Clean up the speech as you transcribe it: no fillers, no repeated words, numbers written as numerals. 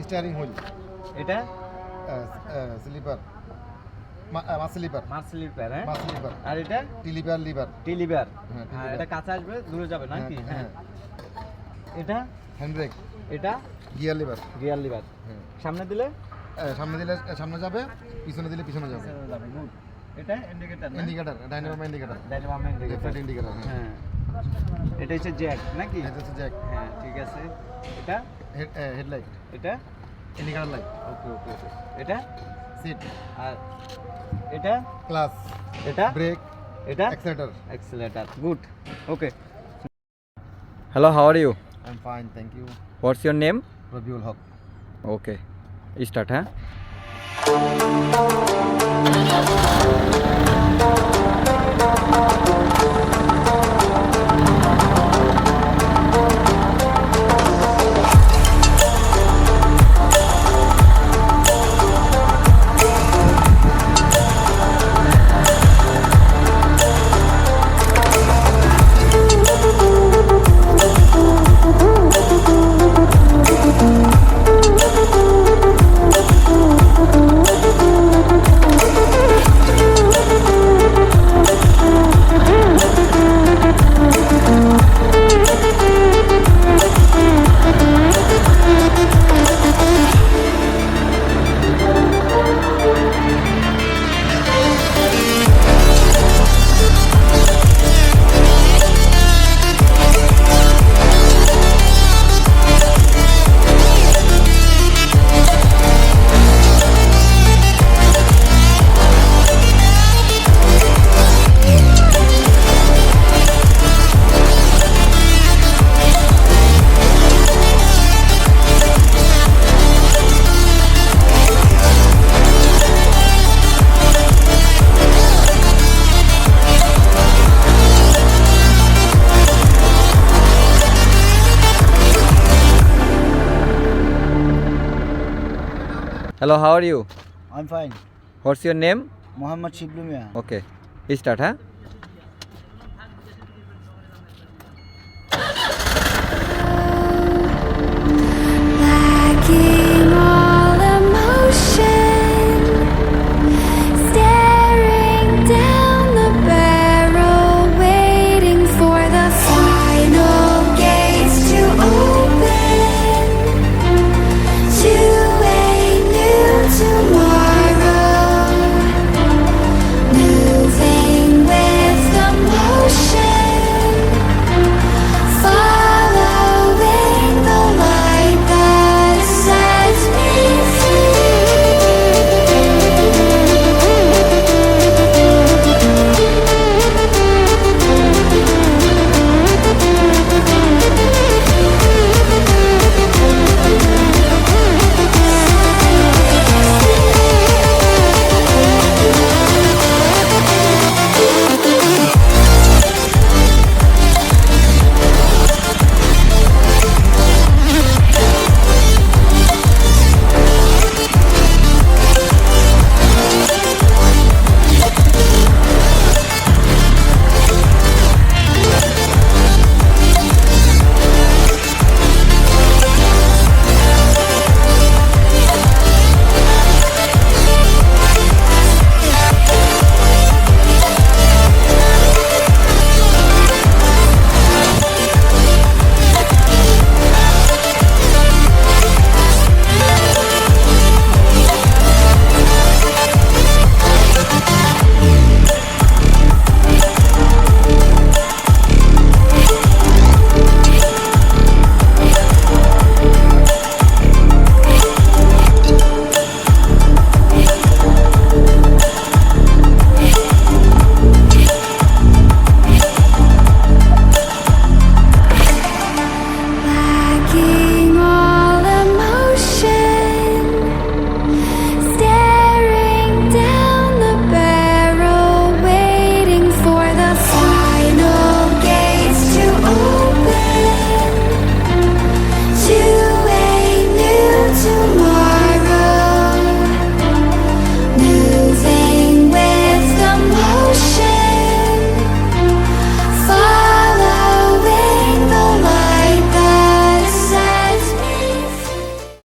Steering wheel. এটা sleeper, মাছ sleeper. মাছ sleeper, হ্যাঁ মাছ sleeper. আর এটা টিলিভার লিভার। টিলিভার। হ্যাঁ, হ্যাঁ, এটা কাছে আসবে দূরে যাবে নাকি? হ্যাঁ। এটা হ্যান্ড ব্রেক। এটা গিয়ার লিভার। Gear liver. হ্যাঁ। সামনে দিলে সামনে দিলে সামনে যাবে, পিছনে দিলে পিছনে যাবে। যাবে। গুড। এটা ইন্ডিকেটর না? Indicator, dynamo indicator. Dynamo indicator. Indicator. হ্যাঁ। এটা হচ্ছে জ্যাক নাকি? এটা হচ্ছে জ্যাক। হ্যাঁ, ঠিক আছে। এটা হেডলাইট। এটা ইন্ডিকেটর লাইট। ওকে ওকে ওকে। এটা সিট। আর এটা ক্লাচ। এটা ব্রেক। এটা accelerator. accelerator. Good. Okay. Hello, how are you? I'm fine, thank you. What's your name? Rabiul Haq. Okay. Start, huh? Hello, how are you? I'm fine. What's your name? Muhammad Shiblu Mia. Okay. Start, huh?